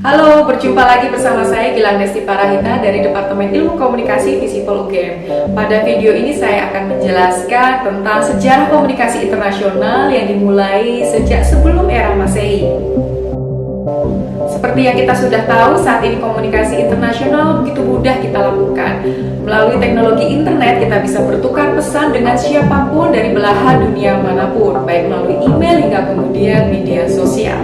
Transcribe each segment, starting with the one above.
Halo, berjumpa lagi bersama saya Gilang Desti Parahita dari Departemen Ilmu Komunikasi Visipol UGM. Pada video ini saya akan menjelaskan tentang sejarah komunikasi internasional yang dimulai sejak sebelum era Masehi. Seperti yang kita sudah tahu, saat ini komunikasi internasional begitu mudah kita lakukan. Melalui teknologi internet, kita bisa bertukar pesan dengan siapapun dari belahan dunia manapun, baik melalui email hingga kemudian media sosial.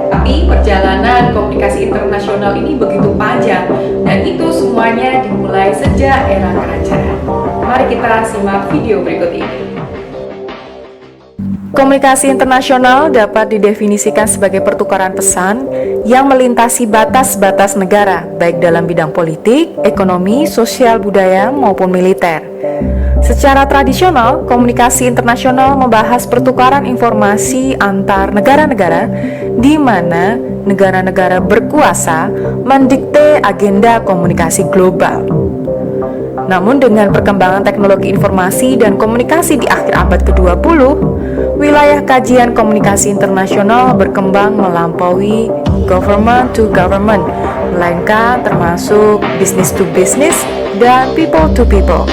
Tapi perjalanan komunikasi internasional ini begitu panjang, dan itu semuanya dimulai sejak era kerajaan. Mari kita simak video berikut ini. Komunikasi internasional dapat didefinisikan sebagai pertukaran pesan yang melintasi batas-batas negara, baik dalam bidang politik, ekonomi, sosial, budaya, maupun militer. Secara tradisional, komunikasi internasional membahas pertukaran informasi antar negara-negara di mana negara-negara berkuasa mendikte agenda komunikasi global. Namun dengan perkembangan teknologi informasi dan komunikasi di akhir abad ke-20, wilayah kajian komunikasi internasional berkembang melampaui government to government, melainkan termasuk business to business dan people to people.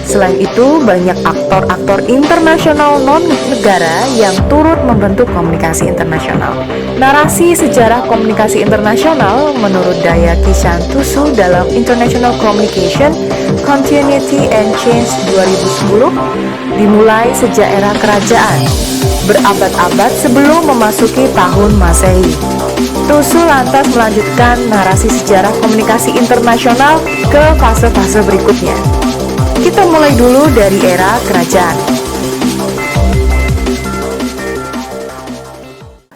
Selain itu, banyak aktor-aktor internasional non-negara yang turut membentuk komunikasi internasional. Narasi sejarah komunikasi internasional menurut Dayaki Santoso dalam International Communication, Continuity and Change 2010 dimulai sejak era kerajaan, berabad-abad sebelum memasuki tahun Masehi. Tosu lantas melanjutkan narasi sejarah komunikasi internasional ke fase-fase berikutnya. Kita mulai dulu dari era kerajaan.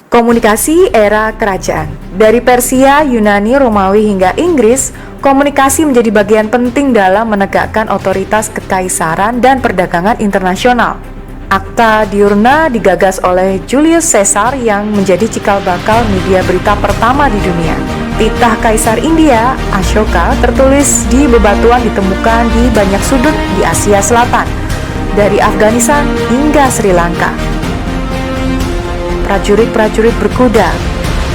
Komunikasi era kerajaan. Dari Persia, Yunani, Romawi hingga Inggris, komunikasi menjadi bagian penting dalam menegakkan otoritas kekaisaran dan perdagangan internasional. Akta Diurna digagas oleh Julius Caesar yang menjadi cikal bakal media berita pertama di dunia. Titah Kaisar India, Ashoka, tertulis di bebatuan ditemukan di banyak sudut di Asia Selatan, dari Afghanistan hingga Sri Lanka. Prajurit-prajurit berkuda,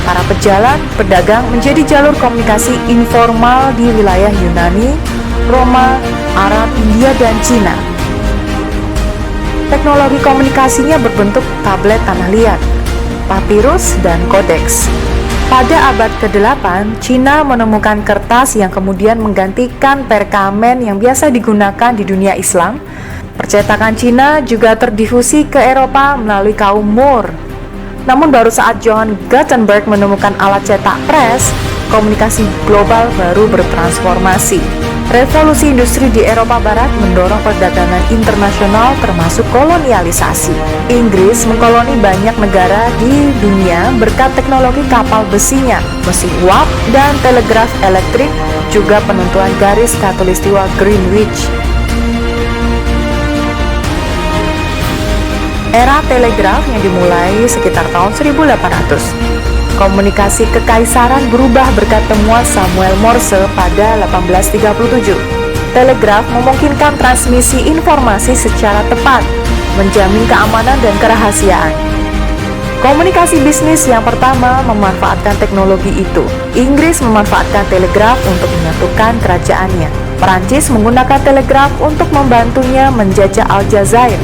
para pejalan, pedagang menjadi jalur komunikasi informal di wilayah Yunani, Roma, Arab, India, dan Cina. Teknologi komunikasinya berbentuk tablet tanah liat, papirus, dan kodeks. Pada abad ke-8, Cina menemukan kertas yang kemudian menggantikan perkamen yang biasa digunakan di dunia Islam. Percetakan Cina juga terdifusi ke Eropa melalui kaum Moor. Namun baru saat Johann Gutenberg menemukan alat cetak pres, komunikasi global baru bertransformasi. Revolusi industri di Eropa Barat mendorong perdagangan internasional termasuk kolonialisasi. Inggris mengkoloni banyak negara di dunia berkat teknologi kapal besinya, mesin uap, dan telegraf elektrik, juga penentuan garis khatulistiwa Greenwich. Era telegraf yang dimulai sekitar tahun 1800. Komunikasi kekaisaran berubah berkat temuan Samuel Morse pada 1837. Telegraf memungkinkan transmisi informasi secara tepat, menjamin keamanan dan kerahasiaan. Komunikasi bisnis yang pertama memanfaatkan teknologi itu. Inggris memanfaatkan telegraf untuk menyatukan kerajaannya. Perancis menggunakan telegraf untuk membantunya menjajah Aljazair.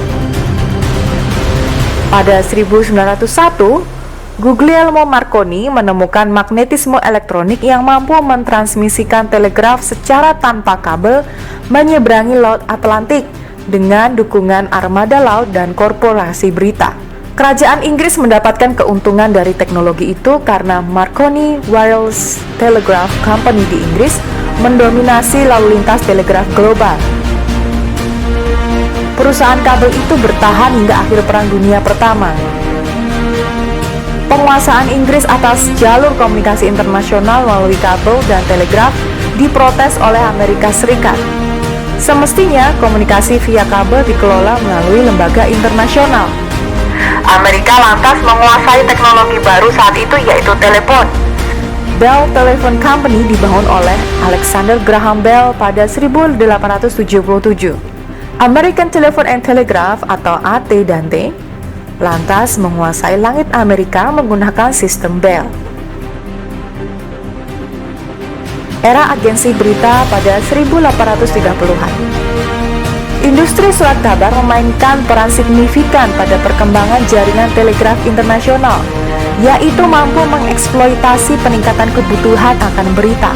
Pada 1901, Guglielmo Marconi menemukan magnetisme elektronik yang mampu mentransmisikan telegraf secara tanpa kabel menyeberangi Laut Atlantik dengan dukungan armada laut dan korporasi berita. Kerajaan Inggris mendapatkan keuntungan dari teknologi itu karena Marconi Wireless Telegraph Company di Inggris mendominasi lalu lintas telegraf global. Perusahaan kabel itu bertahan hingga akhir Perang Dunia Pertama. Penguasaan Inggris atas jalur komunikasi internasional melalui kabel dan telegraf diprotes oleh Amerika Serikat. Semestinya komunikasi via kabel dikelola melalui lembaga internasional. Amerika lantas menguasai teknologi baru saat itu, yaitu telepon. Bell Telephone Company dibangun oleh Alexander Graham Bell pada 1877. American Telephone and Telegraph atau AT&T lantas menguasai langit Amerika menggunakan sistem Bell. Era agensi berita pada 1830-an. Industri surat kabar memainkan peran signifikan pada perkembangan jaringan telegraf internasional, yaitu mampu mengeksploitasi peningkatan kebutuhan akan berita,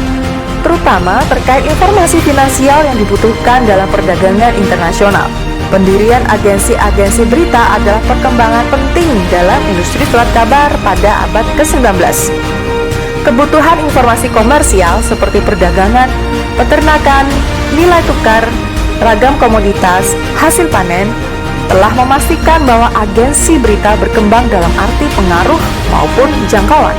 terutama terkait informasi finansial yang dibutuhkan dalam perdagangan internasional. Pendirian agensi-agensi berita adalah perkembangan penting dalam industri surat kabar pada abad ke-19. Kebutuhan informasi komersial seperti perdagangan, peternakan, nilai tukar, ragam komoditas, hasil panen, telah memastikan bahwa agensi berita berkembang dalam arti pengaruh maupun jangkauan.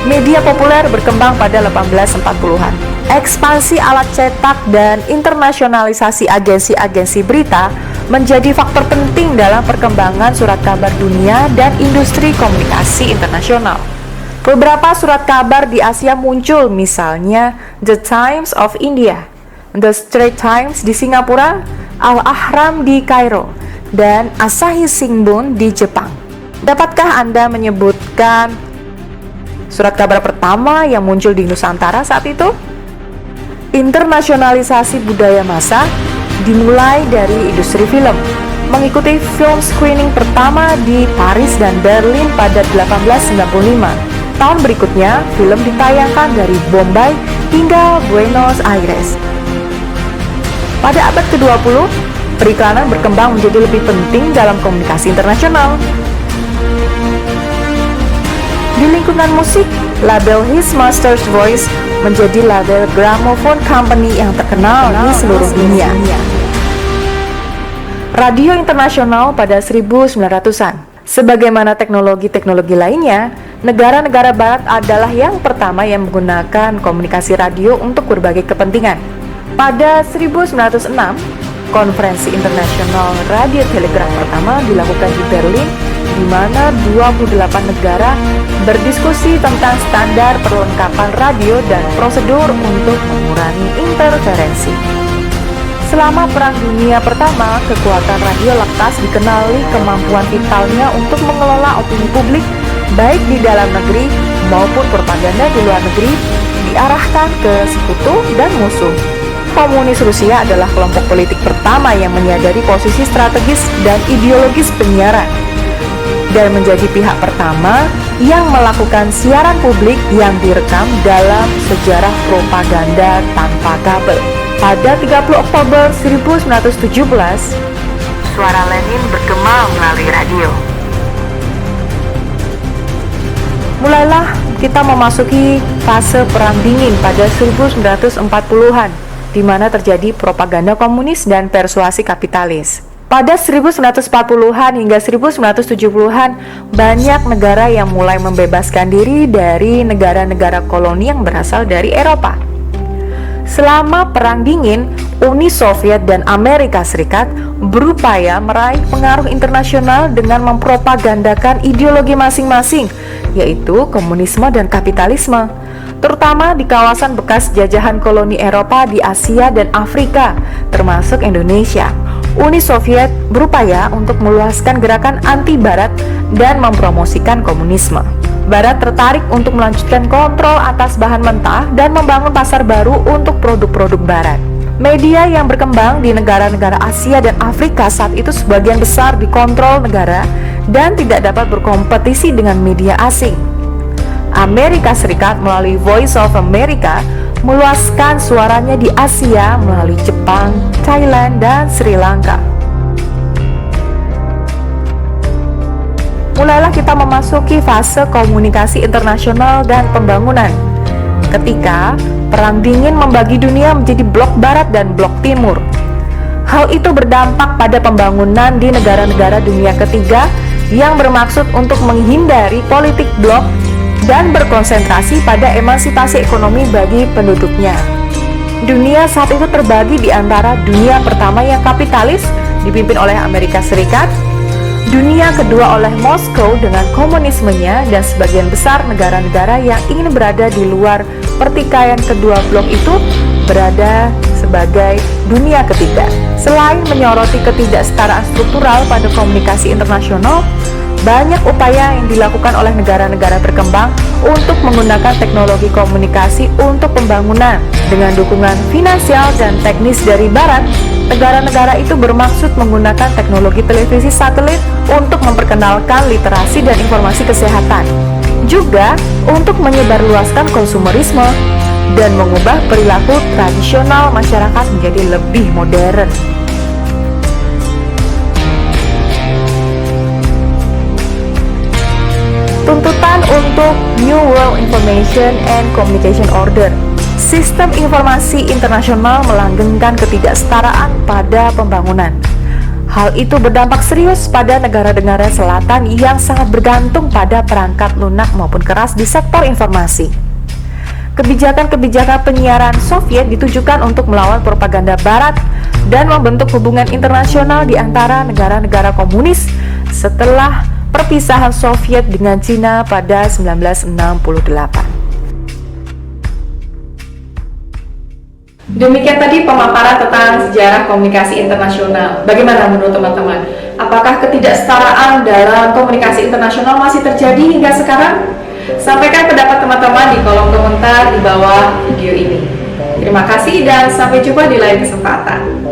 Media populer berkembang pada 1840-an. Ekspansi alat cetak dan internasionalisasi agensi-agensi berita menjadi faktor penting dalam perkembangan surat kabar dunia dan industri komunikasi internasional. Beberapa surat kabar di Asia muncul, misalnya The Times of India, The Straits Times di Singapura, Al-Ahram di Kairo, dan Asahi Shimbun di Jepang. Dapatkah Anda menyebutkan surat kabar pertama yang muncul di Nusantara saat itu? Internasionalisasi budaya massa dimulai dari industri film, mengikuti film screening pertama di Paris dan Berlin pada 1895. Tahun berikutnya, film ditayangkan dari Bombay hingga Buenos Aires. Pada abad ke-20, periklanan berkembang menjadi lebih penting dalam komunikasi internasional. Di lingkungan musik, label His Master's Voice menjadi label gramophone company yang terkenal di seluruh dunia. Radio internasional pada 1900-an. Sebagaimana teknologi-teknologi lainnya, negara-negara barat adalah yang pertama yang menggunakan komunikasi radio untuk berbagai kepentingan. Pada 1906, konferensi internasional radio telegraf pertama dilakukan di Berlin, di mana 28 negara berdiskusi tentang standar perlengkapan radio dan prosedur untuk mengurangi interferensi. Selama Perang Dunia Pertama, kekuatan radio lekas dikenali kemampuan vitalnya untuk mengelola opini publik, baik di dalam negeri maupun propaganda di luar negeri, diarahkan ke sekutu dan musuh. Komunis Rusia adalah kelompok politik pertama yang menyadari posisi strategis dan ideologis penyiaran, dan menjadi pihak pertama yang melakukan siaran publik yang direkam dalam sejarah propaganda tanpa kabel. Pada 30 Oktober 1917, suara Lenin bergema melalui radio. Mulailah kita memasuki fase Perang Dingin pada 1940-an, di mana terjadi propaganda komunis dan persuasi kapitalis. Pada 1940-an hingga 1970-an, banyak negara yang mulai membebaskan diri dari negara-negara koloni yang berasal dari Eropa. Selama Perang Dingin, Uni Soviet dan Amerika Serikat berupaya meraih pengaruh internasional dengan mempropagandakan ideologi masing-masing, yaitu komunisme dan kapitalisme, terutama di kawasan bekas jajahan koloni Eropa di Asia dan Afrika, termasuk Indonesia. Uni Soviet berupaya untuk meluaskan gerakan anti-Barat dan mempromosikan komunisme. Barat tertarik untuk melanjutkan kontrol atas bahan mentah dan membangun pasar baru untuk produk-produk Barat. Media yang berkembang di negara-negara Asia dan Afrika saat itu sebagian besar dikontrol negara dan tidak dapat berkompetisi dengan media asing. Amerika Serikat melalui Voice of America meluaskan suaranya di Asia melalui Jepang, Thailand, dan Sri Lanka. Mulailah kita memasuki fase komunikasi internasional dan pembangunan, ketika Perang Dingin membagi dunia menjadi blok Barat dan blok Timur. Hal itu berdampak pada pembangunan di negara-negara dunia ketiga yang bermaksud untuk menghindari politik blok dan berkonsentrasi pada emansipasi ekonomi bagi penduduknya. Dunia saat itu terbagi di antara dunia pertama yang kapitalis dipimpin oleh Amerika Serikat, dunia kedua oleh Moskow dengan komunismenya, dan sebagian besar negara-negara yang ingin berada di luar pertikaian kedua blok itu berada sebagai dunia ketiga. Selain menyoroti ketidaksetaraan struktural pada komunikasi internasional, Banyak upaya yang dilakukan oleh negara-negara berkembang untuk menggunakan teknologi komunikasi untuk pembangunan. Dengan dukungan finansial dan teknis dari Barat, negara-negara itu bermaksud menggunakan teknologi televisi satelit untuk memperkenalkan literasi dan informasi kesehatan, juga untuk menyebarluaskan konsumerisme dan mengubah perilaku tradisional masyarakat menjadi lebih modern. Tuntutan untuk New World Information and Communication Order. Sistem informasi internasional melanggengkan ketidaksetaraan pada pembangunan. Hal itu berdampak serius pada negara-negara selatan yang sangat bergantung pada perangkat lunak maupun keras di sektor informasi. Kebijakan-kebijakan penyiaran Soviet ditujukan untuk melawan propaganda Barat dan membentuk hubungan internasional di antara negara-negara komunis setelah perpisahan Soviet dengan Cina pada 1968. Demikian tadi pemaparan tentang sejarah komunikasi internasional. Bagaimana menurut teman-teman? Apakah ketidaksetaraan dalam komunikasi internasional masih terjadi hingga sekarang? Sampaikan pendapat teman-teman di kolom komentar di bawah video ini. Terima kasih dan sampai jumpa di lain kesempatan.